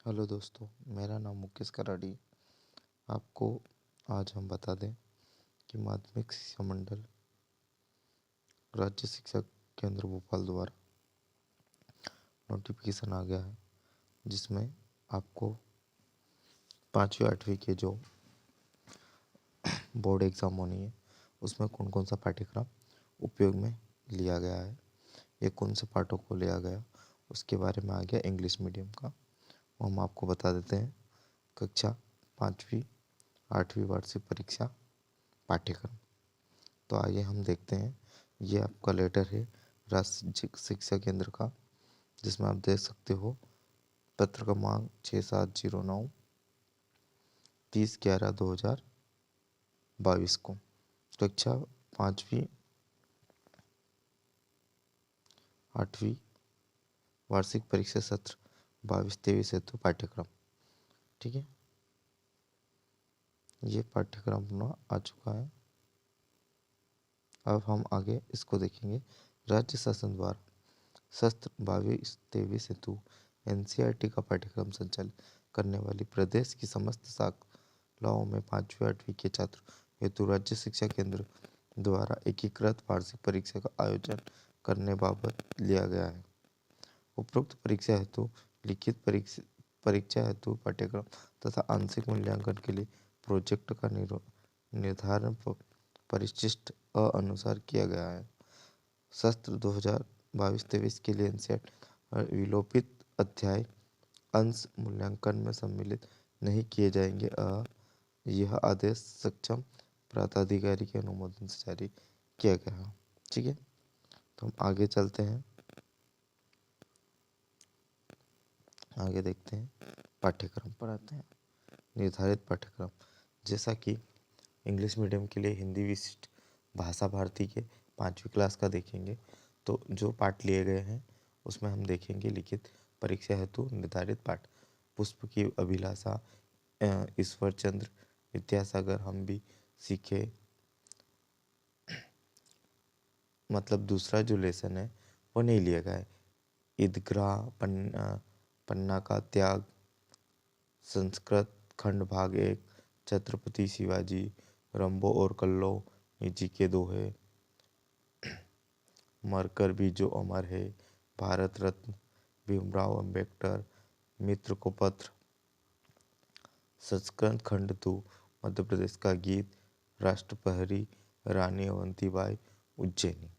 Hello दोस्तों, मेरा नाम मुकेश कराड़ी। आपको आज हम बता दें कि माध्यमिक शिक्षा मंडल राज्य शिक्षा केंद्र भोपाल द्वारा नोटिफिकेशन आ गया है, जिसमें आपको 5वीं 8वीं के जो बोर्ड एग्ज़ाम होनी है उसमें कौन कौन सा पाठ्यक्रम उपयोग में लिया गया है, ये कौन से पाठों को लिया गया, उसके बारे में आ गया इंग्लिश मीडियम का। वो हम आपको बता देते हैं। कक्षा 5वीं 8वीं वार्षिक परीक्षा पाठ्यक्रम। तो आइए हम देखते हैं। ये आपका लेटर है राज्य शिक्षा केंद्र का, जिसमें आप देख सकते हो पत्र क्रमांक 6709 30/11/2022 को कक्षा 5वीं 8वीं वार्षिक परीक्षा सत्र 22-23 हेतु पाठ्यक्रम। ठीक है, ये पाठ्यक्रम अपना आ चुका है। अब हम आगे इसको देखेंगे। राज्य शासन द्वारा सत्र 22-23 हेतु एनसीईआरटी का पाठ्यक्रम संचालित करने वाली प्रदेश की समस्त शाखाओं में 5वीं 8वीं के छात्र हेतु राज्य शिक्षा केंद्र द्वारा एकीकृत वार्षिक परीक्षा का आयोजन करने बाबत लिया गया है। उपरोक्त परीक्षा हेतु लिखित परीक्षा हेतु पाठ्यक्रम तथा आंशिक मूल्यांकन के लिए प्रोजेक्ट का निर्धारण परिशिष्ट अनुसार किया गया है। सत्र 2022-23 के लिए एनसीईआरटी विलोपित अध्याय अंश मूल्यांकन में सम्मिलित नहीं किए जाएंगे। यह आदेश सक्षम प्राधिकारी के अनुमोदन से जारी किया गया है। ठीक है, तो हम आगे चलते हैं। आगे देखते हैं, पाठ्यक्रम पर आते हैं। निर्धारित पाठ्यक्रम, जैसा कि इंग्लिश मीडियम के लिए हिंदी विशिष्ट भाषा भारती के 5वीं क्लास का देखेंगे, तो जो पाठ लिए गए हैं उसमें हम देखेंगे लिखित परीक्षा हेतु निर्धारित पाठ पुष्प की अभिलाषा, ईश्वर चंद्र विद्यासागर हम भी सीखे, मतलब दूसरा जो लेसन है वो नहीं लिया गया है। ईदगाह पन्ना का त्याग, संस्कृत खंड भाग 1, छत्रपति शिवाजी, रंबो और कल्लो, निजी के दोहे, मरकर भी जो अमर है, भारत रत्न भीमराव अंबेडकर, मित्र को पत्र, संस्कृत खंड 2, मध्य प्रदेश का गीत, राष्ट्रप्रहरी, रानी अवंतीबाई, उज्जैनी,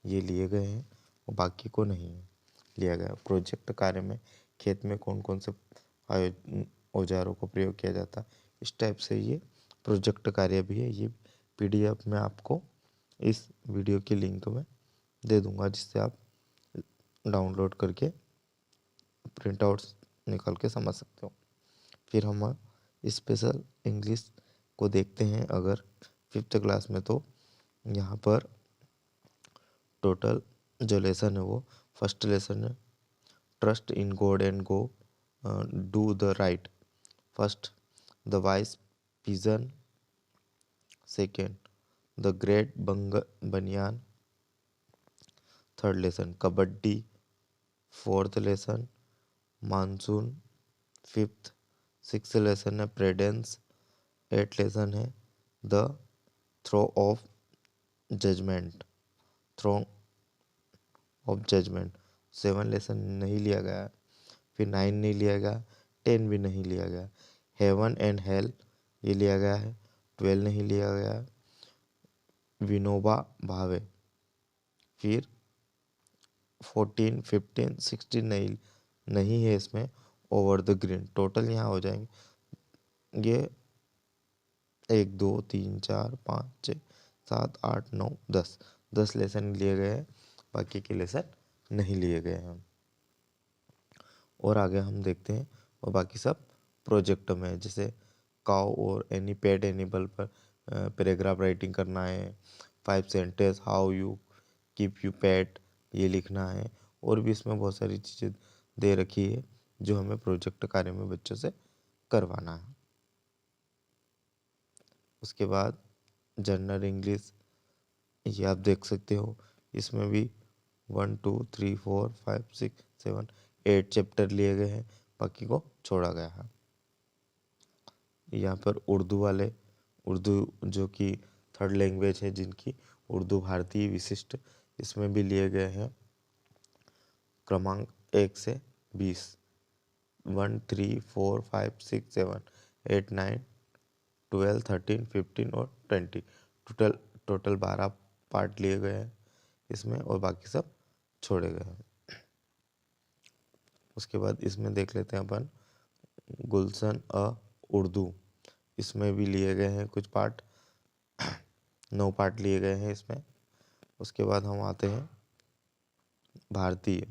ये लिए गए हैं और बाकी को नहीं लिया गया। प्रोजेक्ट कार्य में खेत में कौन कौन से औजारों को प्रयोग किया जाता है, इस टाइप से ये प्रोजेक्ट कार्य भी है। ये पीडीएफ में आपको इस वीडियो की लिंक में दे दूंगा, जिससे आप डाउनलोड करके प्रिंट आउट्स निकाल के समझ सकते हो। फिर हम स्पेशल इंग्लिश को देखते हैं। अगर 5th क्लास में, तो यहाँ पर टोटल जो लेसन है वो फर्स्ट लेसन है trust in god and go do the right, first the wise pigeon, second the great banyan, third lesson kabaddi, fourth lesson monsoon, fifth 6th lesson है प्रेडेंस, 8th लेसन है the throw of judgement, throne of judgement. 7 लेसन नहीं लिया गया, फिर 9 नहीं लिया गया, 10 भी नहीं लिया गया। हेवन एंड हेल ये लिया गया है, 12 नहीं लिया गया। विनोबा भावे, फिर 14 15 16 नहीं है इसमें। ओवर द ग्रीन, टोटल यहाँ हो जाएंगे ये 1 2 3 4 5 6 7 8 9 10 लेसन लिए गए हैं, बाकी के लेसन नहीं लिए गए हैं। और आगे हम देखते हैं, और बाकी सब प्रोजेक्ट में है। जैसे काउ और एनी पेट एनिमल पर पैराग्राफ राइटिंग करना है, 5 sentence how you keep you pet ये लिखना है, और भी इसमें बहुत सारी चीज़ें दे रखी है जो हमें प्रोजेक्ट कार्य में बच्चों से करवाना है। उसके बाद जनरल इंग्लिश, ये आप देख सकते हो, इसमें भी 1 2 3 4 5 6 7 8 चैप्टर लिए गए हैं, बाकी को छोड़ा गया है। यहाँ पर उर्दू जो कि थर्ड लैंग्वेज है जिनकी, उर्दू भारतीय विशिष्ट, इसमें भी लिए गए हैं क्रमांक 1 से 20, 1 3 4 5 6 7 8 9 12 13 15 और 20, टोटल 12 पार्ट लिए गए हैं इसमें और बाकी सब छोड़े गए हैं। उसके बाद इसमें देख लेते हैं अपन गुलशन उर्दू, इसमें भी लिए गए हैं कुछ पार्ट, 9 पार्ट लिए गए हैं इसमें। उसके बाद हम आते हैं भारतीय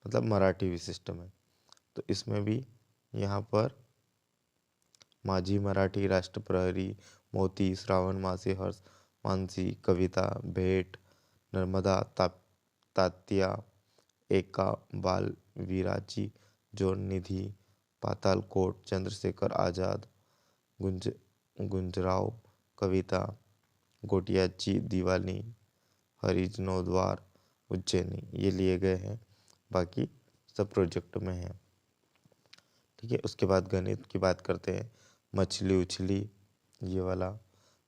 मतलब मराठी विशिष्ट में, तो इसमें भी यहाँ पर माझी मराठी, राष्ट्रप्रहरी, मोती, श्रावण मासी, हर्ष मानसी, कविता, भेंट, नर्मदा, तात्या, एका, बाल वीराची, जोड़ निधि, पातालकोट, चंद्रशेखर आजाद, गुंजराव कविता, गोटियाची दिवाली, हरिजनोद्वार, उज्जैनी, ये लिए गए हैं, बाकी सब प्रोजेक्ट में है। ठीक है। उसके बाद गणित की बात करते हैं। मछली उछली, ये वाला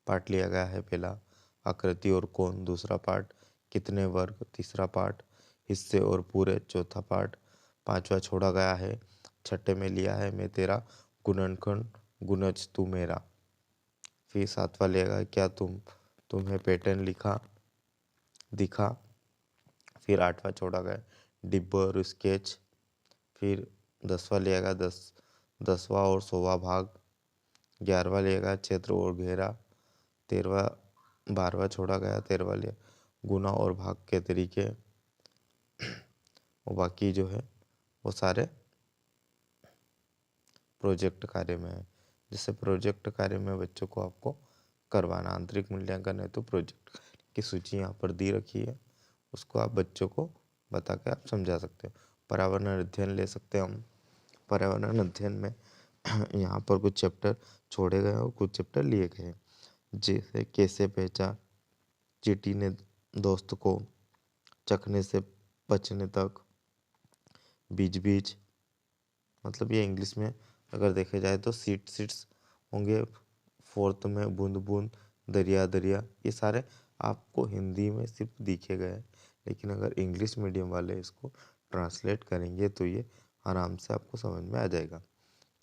पार्ट लिया गया है पहला। आकृति और कोण, दूसरा पार्ट। कितने वर्ग, तीसरा पार्ट। हिस्से और पूरे, चौथा पार्ट। पांचवा छोड़ा गया है। छठे में लिया है मैं तेरा, गुणनखंड, गुणज तू मेरा। फिर सातवां लिया गया क्या तुम्हें पैटर्न दिखा। फिर आठवां छोड़ा गया डिब्बा और स्केच। फिर 10वां लिया गया 10वां और 100वां भाग। 11वां लिया गया क्षेत्र और घेरा। 12वां छोड़ा गया 13वां लिया गुना और भाग के तरीके। और बाकी जो है वो सारे प्रोजेक्ट कार्य में है। जैसे प्रोजेक्ट कार्य में बच्चों को आपको करवाना, आंतरिक मूल्यांकन है तो प्रोजेक्ट की सूची यहाँ पर दी रखी है, उसको आप बच्चों को बता के आप समझा सकते हो। पर्यावरण अध्ययन ले सकते हैं हम। पर्यावरण अध्ययन में यहाँ पर कुछ चैप्टर छोड़े गए और कुछ चैप्टर लिए गए हैं, जैसे कैसे पहचान, चींटी ने दोस्त को, चखने से बचने तक, बीच बीच, मतलब ये इंग्लिश में अगर देखे जाए तो सीट्स होंगे। फोर्थ में बूंद बूंद, दरिया दरिया, ये सारे आपको हिंदी में सिर्फ दिखे गए हैं, लेकिन अगर इंग्लिश मीडियम वाले इसको ट्रांसलेट करेंगे तो ये आराम से आपको समझ में आ जाएगा।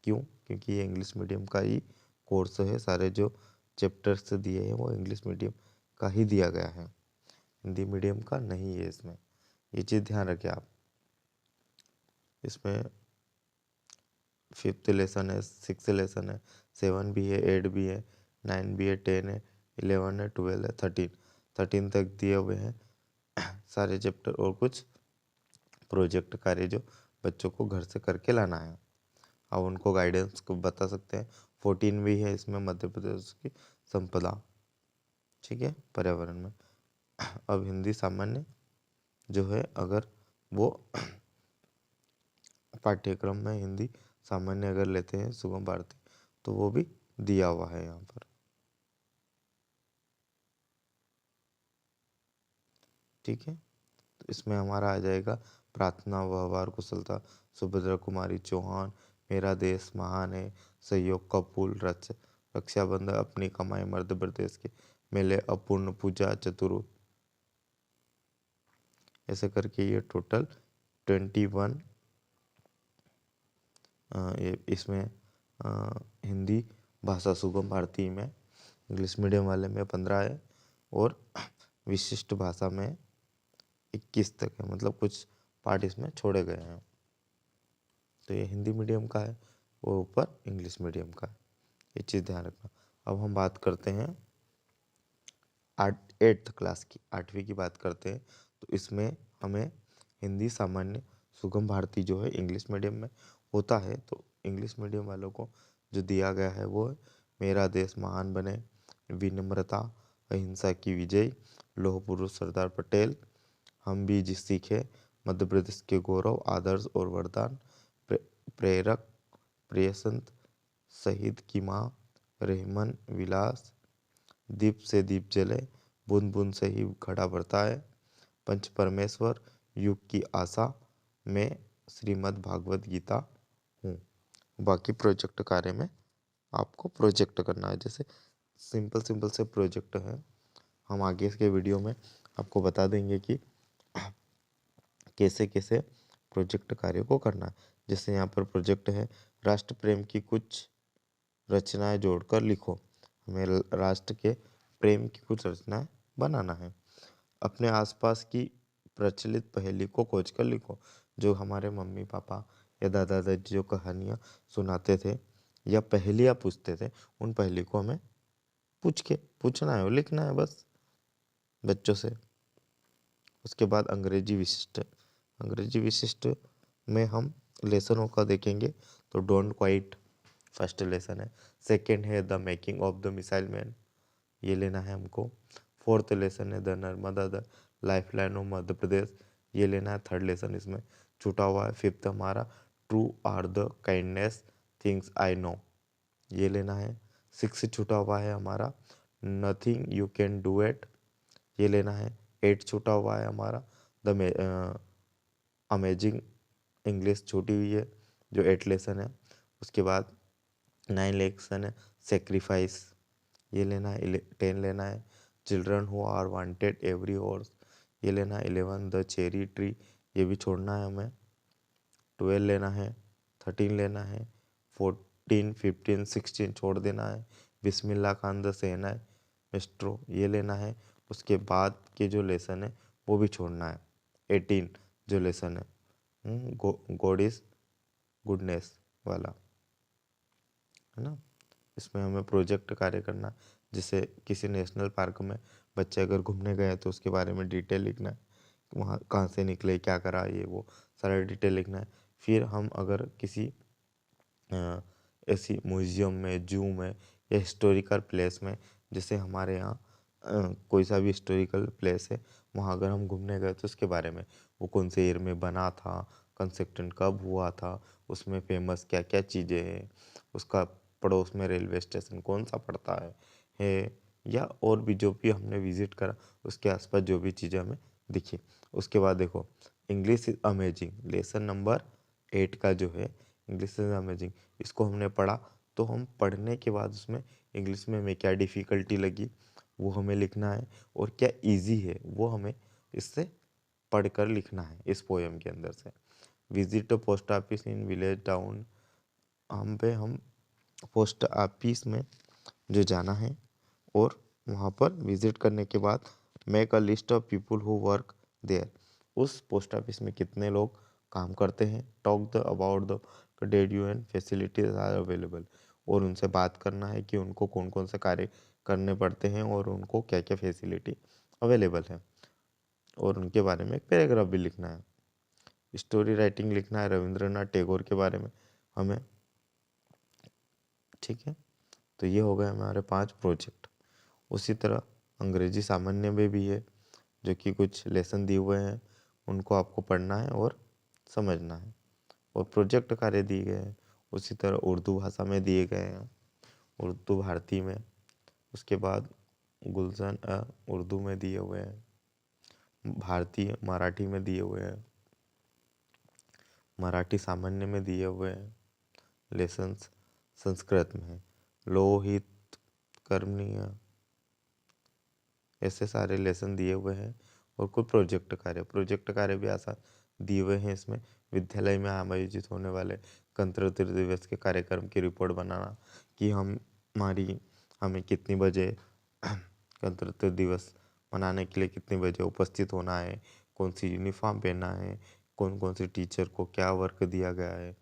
क्यों? क्योंकि ये इंग्लिश मीडियम का ही कोर्स है, सारे जो चैप्टर्स दिए हैं वो इंग्लिश मीडियम का ही दिया गया है, हिंदी मीडियम का नहीं है इसमें, ये चीज़ ध्यान रखें आप। इसमें 5th लेसन है, 6th लेसन है, 7 भी है, 8 भी है, 9 भी है, 10 है, 11 है, 12 है, 13 तक दिए हुए हैं सारे चैप्टर और कुछ प्रोजेक्ट कार्य जो बच्चों को घर से करके लाना है। आप उनको गाइडेंस को बता सकते हैं। 14 भी है इसमें, मध्य प्रदेश की संपदा, ठीक है, पर्यावरण में। अब हिंदी सामान्य जो है, अगर वो पाठ्यक्रम में हिंदी सामान्य अगर लेते हैं सुगम भारती, तो वो भी दिया हुआ है यहाँ पर, ठीक है। तो इसमें हमारा आ जाएगा प्रार्थना, व्यवहार, कुशलता, सुभद्रा कुमारी चौहान, मेरा देश महान है, सहयोग का पुल, रक्षाबंधन, अपनी कमाई, मध्य प्रदेश के मेले, अपूर्ण, पूजा, चतुर, ऐसे करके ये टोटल 21 इसमें हिंदी भाषा सुगम भारती में, इंग्लिश मीडियम वाले में 15 है और विशिष्ट भाषा में 21 तक है, मतलब कुछ पार्ट इसमें छोड़े गए हैं। तो ये हिंदी मीडियम का है, वो ऊपर इंग्लिश मीडियम का है, ये चीज़ ध्यान रखना। अब हम बात करते हैं 8th क्लास की, 8वीं की बात करते हैं। तो इसमें हमें हिंदी सामान्य सुगम भारती जो है इंग्लिश मीडियम में होता है, तो इंग्लिश मीडियम वालों को जो दिया गया है वो है मेरा देश महान बने, विनम्रता, अहिंसा की विजय, लौह पुरुष सरदार पटेल, हम भी जिस सीखे, मध्य प्रदेश के गौरव, आदर्श और वरदान, प्रेरक, प्रियसंत, शहीद की माँ, रहमन विलास, दीप से दीप जले, बूंद बूंद से ही घड़ा भरता है, पंच परमेश्वर, युग की आशा में श्रीमद् भागवत गीता हूँ। बाकी प्रोजेक्ट कार्य में आपको प्रोजेक्ट करना है। जैसे सिंपल सिंपल से प्रोजेक्ट है, हम आगे के वीडियो में आपको बता देंगे कि कैसे कैसे प्रोजेक्ट कार्य को करना है। जैसे यहाँ पर प्रोजेक्ट है, राष्ट्र प्रेम की कुछ रचनाएं जोड़कर लिखो। हमें राष्ट्र के प्रेम की कुछ रचनाएं बनाना है। अपने आसपास की प्रचलित पहेली को खोजकर लिखो। जो हमारे मम्मी पापा या दादा दादी जो कहानियाँ सुनाते थे या पहेलियाँ पूछते थे, उन पहेली को हमें पूछना है और लिखना है बस बच्चों से। उसके बाद अंग्रेजी विशिष्ट में हम लेसनों का देखेंगे तो डोंट क्वाइट फर्स्ट लेसन है। सेकंड है the making of the missile man, ये लेना है हमको। फोर्थ लेसन है the Narmada the life line of Madhya Pradesh, ये लेना है। थर्ड लेसन इसमें छूटा हुआ है। फिफ्थ हमारा true are the kindness things I know, ये लेना है। सिक्स छूटा हुआ है हमारा nothing you can do it, ये लेना है। एट छूटा हुआ है हमारा द अमेजिंग इंग्लिश छूटी हुई है जो 8 लेसन है। उसके बाद 9 लेसन है सेक्रीफाइस, ये लेना है। 10 लेना है children who are wanted every horse, ये लेना है। 11 द चेरी ट्री, ये भी छोड़ना है हमें। 12 लेना है। 13 लेना है। 14 15 16 छोड़ देना है। बिस्मिल्लाह खान द सेना है मिस्ट्रो, ये लेना है। उसके बाद के जो लेसन है वो भी छोड़ना है। 18 जो लेसन है गॉड इज गुडनेस वाला, है ना। इसमें हमें प्रोजेक्ट कार्य करना, जैसे किसी नेशनल पार्क में बच्चे अगर घूमने गए तो उसके बारे में डिटेल लिखना है, वहाँ कहाँ से निकले, क्या करा, ये वो सारा डिटेल लिखना है। फिर हम अगर किसी ऐसी म्यूजियम में, जू में या हिस्टोरिकल प्लेस में, जैसे हमारे यहाँ कोई सा भी हिस्टोरिकल प्लेस है, वहाँ अगर हम घूमने गए तो उसके बारे में, वो कौन से ईयर में बना था, कंस्ट्रक्शन कब हुआ था, उसमें फेमस क्या क्या चीज़ें हैं, उसका पड़ोस में रेलवे स्टेशन कौन सा पड़ता है या और भी जो भी हमने विजिट करा उसके आसपास जो भी चीज़ें हमें दिखी। उसके बाद देखो English is amazing lesson number 8 का जो है इंग्लिश इज अमेजिंग, इसको हमने पढ़ा तो हम पढ़ने के बाद उसमें इंग्लिश में हमें क्या डिफ़िकल्टी लगी वो हमें लिखना है, और क्या इजी है वो हमें इससे पढ़कर लिखना है इस पोएम के अंदर से। Visit post office in village town, हम पोस्ट ऑफिस में जो जाना है और वहाँ पर विजिट करने के बाद make a list of people who work there, उस पोस्ट ऑफिस में कितने लोग काम करते हैं। Talk the about the dead you and facilities are available, और उनसे बात करना है कि उनको कौन कौन से कार्य करने पड़ते हैं और उनको क्या क्या फैसिलिटी अवेलेबल है, और उनके बारे में एक पैराग्राफ भी लिखना है। स्टोरी राइटिंग लिखना है रविंद्रनाथ टैगोर के बारे में हमें, ठीक है। तो ये हो गए हमारे 5 प्रोजेक्ट। उसी तरह अंग्रेजी सामान्य में भी है, जो कि कुछ लेसन दिए हुए हैं, उनको आपको पढ़ना है और समझना है, और प्रोजेक्ट कार्य दिए गए हैं। उसी तरह उर्दू भाषा में दिए गए हैं, उर्दू भारती में। उसके बाद गुलशन उर्दू में दिए हुए हैं, भारतीय मराठी में दिए हुए हैं, मराठी सामान्य में दिए हुए हैं, लेसन्स संस्कृत में है, लोहित कर्मणीय, ऐसे सारे लेसन दिए हुए हैं। और कुछ प्रोजेक्ट कार्य भी आसान दिए हुए हैं इसमें। विद्यालय में आयोजित होने वाले गणतंत्र दिवस के कार्यक्रम की रिपोर्ट बनाना, कि हमें कितनी बजे गणतंत्र दिवस मनाने के लिए कितने बजे उपस्थित होना है, कौन सी यूनिफॉर्म पहनना है, कौन कौन सी टीचर को क्या वर्क दिया गया है,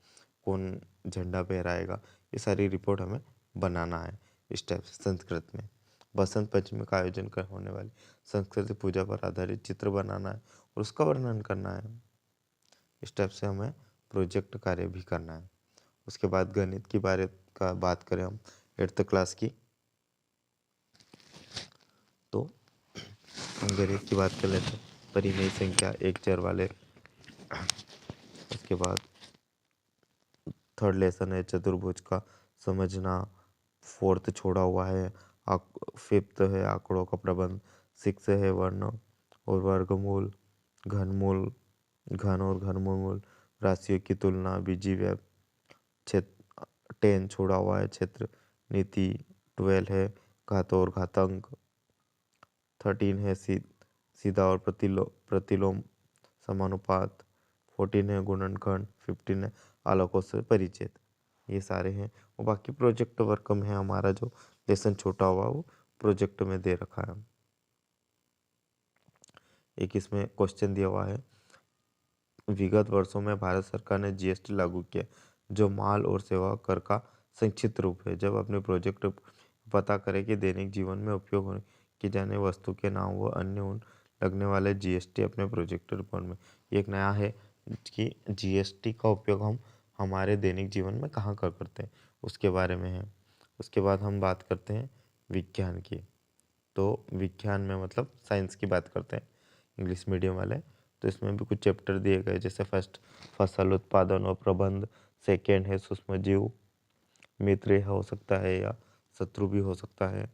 कौन झंडा फहराएगा, ये सारी रिपोर्ट हमें बनाना है इस टाइप से। संस्कृत में बसंत पंचमी का आयोजन कर होने वाली संस्कृति पूजा पर आधारित चित्र बनाना है और उसका वर्णन करना है। इस टाइप से हमें प्रोजेक्ट कार्य भी करना है। उसके बाद गणित की बात करें हम 8th क्लास की, तो हम गणित की बात कर लेते हैं। परिमेय संख्या, एक चर वाले। उसके बाद थर्ड लेसन है चतुर्भुज का समझना। फोर्थ छोड़ा हुआ है। फिफ्थ है आंकड़ों का प्रबंध। सिक्स है वर्ण और वर्गमूल, घनमूल, घन और घनमूल, राशियों की तुलना, बीजी वेब, क्षेत्र 10 छोड़ा हुआ है, क्षेत्र नीति 12 है, घात और घातांक 13 है, सीधा और प्रतिलोम समानुपात 14 है, गुणनखंड 15 है, आलोकों से परिचित। ये सारे हैं। वो बाकी प्रोजेक्ट वर्क में है हमारा जो लेसन छोटा हुआ वो प्रोजेक्ट में दे रखा है। एक इसमें क्वेश्चन दिया हुआ है, विगत वर्षों में भारत सरकार ने जीएसटी लागू किया जो माल और सेवा कर का संक्षिप्त रूप है। जब अपने प्रोजेक्ट पता करें कि दैनिक जीवन में उपयोग की जाने वस्तु के नाम व अन्य उन लगने वाले जीएसटी अपने प्रोजेक्ट रिपोर्ट में। एक नया है कि जीएसटी का उपयोग हम हमारे दैनिक जीवन में कहाँ कर करते हैं उसके बारे में है। उसके बाद हम बात करते हैं विज्ञान की। तो विज्ञान में मतलब साइंस की बात करते हैं, इंग्लिश मीडियम वाले। तो इसमें भी कुछ चैप्टर दिए गए, जैसे फर्स्ट फसल उत्पादन और प्रबंध, सेकेंड है सूक्ष्म जीव, मित्र हो सकता है या शत्रु भी हो सकता है।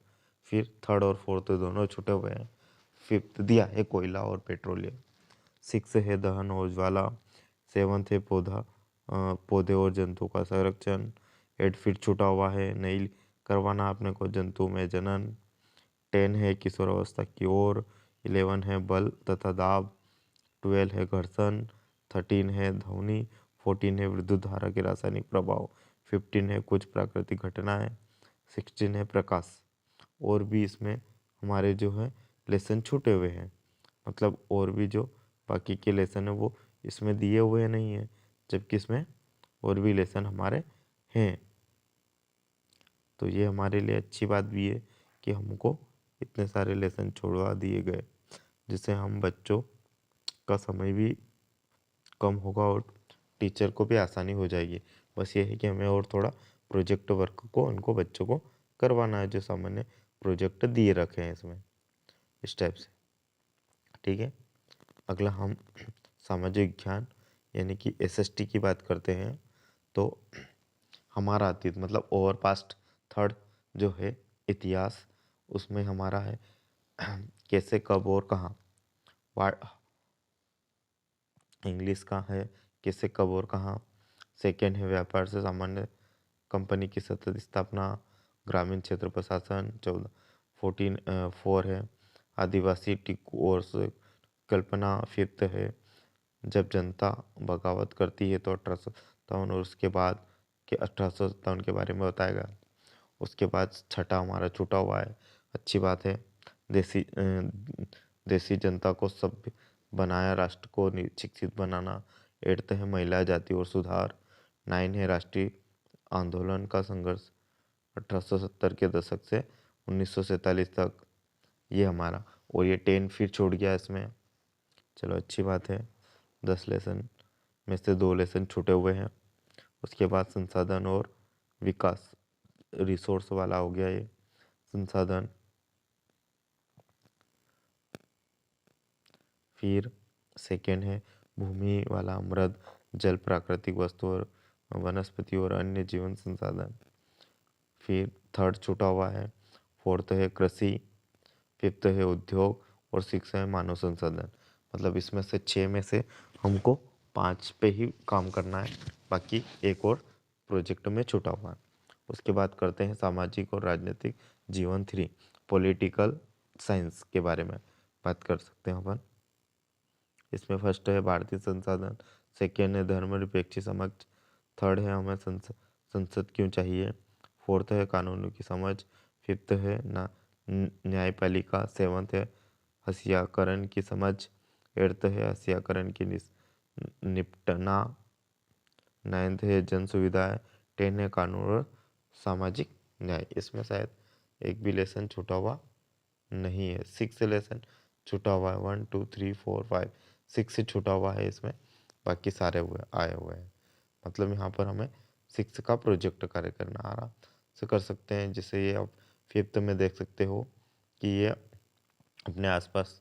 फिर थर्ड और फोर्थ दोनों छुटे हुए हैं। फिफ्थ दिया है कोयला और पेट्रोलियम। सिक्स है दहन और ज्वाला। सेवंथ है पौधे और जंतु का संरक्षण। 8 फिर छुटा हुआ है, नहीं करवाना अपने को जंतु में जनन। 10 है किशोरावस्था की ओर। 11 है बल तथा दाब। 12 है घर्षण। 13 है ध्वनि। 14 है विद्युत धारा के रासायनिक प्रभाव। 15 है कुछ प्राकृतिक घटनाएं। 16 है प्रकाश। और भी इसमें हमारे जो है लेसन छूटे हुए हैं, मतलब और भी जो बाकी के लेसन है वो इसमें दिए हुए नहीं है, जबकि इसमें और भी लेसन हमारे हैं। तो ये हमारे लिए अच्छी बात भी है कि हमको इतने सारे लेसन छोड़वा दिए गए, जिससे हम बच्चों का समय भी कम होगा और टीचर को भी आसानी हो जाएगी। बस ये है कि हमें और थोड़ा प्रोजेक्ट वर्क को उनको बच्चों को करवाना है, जो सामान्य प्रोजेक्ट दिए रखे हैं इसमें, इस टाइप से। ठीक है, अगला हम सामाजिक विज्ञान यानी कि एसएसटी की बात करते हैं। तो हमारा अतीत मतलब ओवर पास्ट थर्ड जो है इतिहास, उसमें हमारा है कैसे कब और कहाँ। इंग्लिश का है कैसे कब और कहाँ। सेकेंड है व्यापार से सामान्य कंपनी की सतत स्थापना। ग्रामीण क्षेत्र प्रशासन 4 है आदिवासी टिकू और कल्पना। फिफ्थ है जब जनता बगावत करती है तो 1857 और उसके बाद के 1857 के बारे में बताया गया। उसके बाद छठा हमारा छूटा हुआ है, अच्छी बात है, देसी जनता को सभ्य बनाया, राष्ट्र को शिक्षित बनाना। 8 है महिला जाति और सुधार। 9 है राष्ट्रीय आंदोलन का संघर्ष 1870 के दशक से 1947 तक, ये हमारा। और ये 10 फिर छोड़ गया इसमें, चलो अच्छी बात है। 10 लेसन में से 2 लेसन छूटे हुए हैं। उसके बाद संसाधन और विकास, रिसोर्स वाला हो गया ये संसाधन। फिर सेकेंड है भूमि वाला, मृद जल प्राकृतिक वस्तु और वनस्पति और अन्य जीवन संसाधन। फिर थर्ड छूटा हुआ है। फोर्थ है कृषि। फिफ्थ है उद्योग और सिक्स है मानव संसाधन। मतलब इसमें से 6 में से हमको 5 पे ही काम करना है, बाकी एक और प्रोजेक्ट में छूटा हुआ है। उसके बाद करते हैं सामाजिक और राजनीतिक जीवन 3, पॉलिटिकल साइंस के बारे में बात कर सकते हैं अपन। इसमें फर्स्ट है भारतीय संसाधन। सेकेंड है धर्मनिरपेक्ष समझ। थर्ड है हमें संसद क्यों चाहिए। फोर्थ है कानूनों की समझ। फिफ्थ है न्यायपालिका। सेवंथ है हसियाकरण की समझ। एट्थ है हसियाकरण की निपटना। नाइन्थ है जन सुविधाएं। 10 है कानून और सामाजिक न्याय। इसमें शायद एक भी लेसन छूटा हुआ नहीं है। 6 लेसन छूटा हुआ है, 1 2 3 4 5 6 से छूटा हुआ है इसमें, बाकी सारे आए हुए हैं। मतलब यहाँ पर हमें 6 का प्रोजेक्ट कार्य करना आराम से कर सकते हैं। जिसे ये आप फिफ्थ में देख सकते हो कि ये अपने आसपास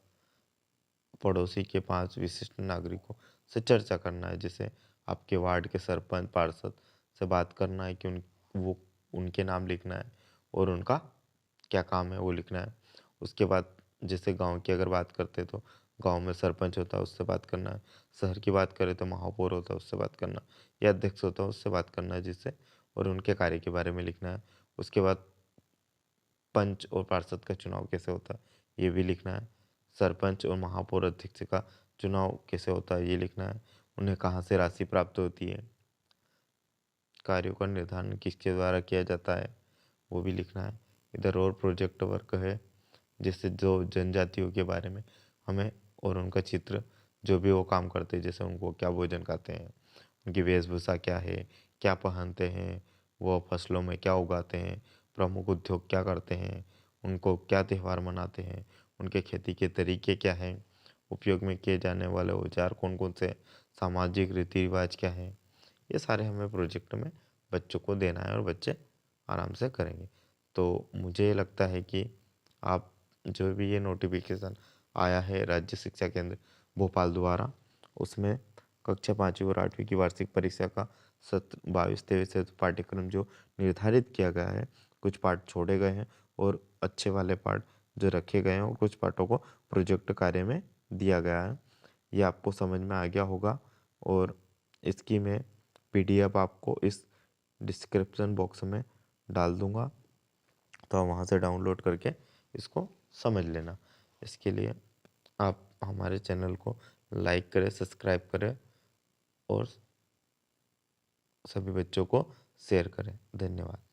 पड़ोसी के 5 विशिष्ट नागरिकों से चर्चा करना है, जैसे आपके वार्ड के सरपंच पार्षद से बात करना है कि वो उनके नाम लिखना है और उनका क्या काम है वो लिखना है। उसके बाद जैसे गांव की अगर बात करते हैं तो गांव में सरपंच होता है, उससे बात करना है। शहर की बात करें तो महापौर होता है उससे बात करना, या अध्यक्ष होता है उससे बात करना है जिससे, और उनके कार्य के बारे में लिखना है। उसके बाद पंच और पार्षद का चुनाव कैसे होता है ये भी लिखना है। सरपंच और महापौर अध्यक्ष का चुनाव कैसे होता है ये लिखना है। उन्हें कहाँ से राशि प्राप्त होती है, कार्यों का निर्धारण किसके द्वारा किया जाता है वो भी लिखना है। इधर और प्रोजेक्ट वर्क है जिससे जो जनजातियों के बारे में हमें, और उनका चित्र, जो भी वो काम करते हैं, जैसे उनको क्या भोजन खाते हैं, उनकी वेशभूषा क्या है, क्या पहनते हैं, वो फसलों में क्या उगाते हैं, प्रमुख उद्योग क्या करते हैं, उनको क्या त्यौहार मनाते हैं, उनके खेती के तरीके क्या हैं, उपयोग में किए जाने वाले औजार कौन कौन से, सामाजिक रीति रिवाज क्या है, ये सारे हमें प्रोजेक्ट में बच्चों को देना है और बच्चे आराम से करेंगे। तो मुझे ये लगता है कि आप जो भी ये नोटिफिकेशन आया है राज्य शिक्षा केंद्र भोपाल द्वारा, उसमें कक्षा 5वीं और 8वीं की वार्षिक परीक्षा का 22-23 पाठ्यक्रम जो निर्धारित किया गया है, कुछ पाठ छोड़े गए हैं और अच्छे वाले पाठ जो रखे गए हैं, और कुछ पाठों को प्रोजेक्ट कार्य में दिया गया है। ये आपको समझ में आ गया होगा, और इसकी मैं PDF आपको इस डिस्क्रिप्शन बॉक्स में डाल दूंगा, तो आप वहाँ से डाउनलोड करके इसको समझ लेना। इसके लिए आप हमारे चैनल को लाइक करें, सब्सक्राइब करें और सभी बच्चों को शेयर करें। धन्यवाद।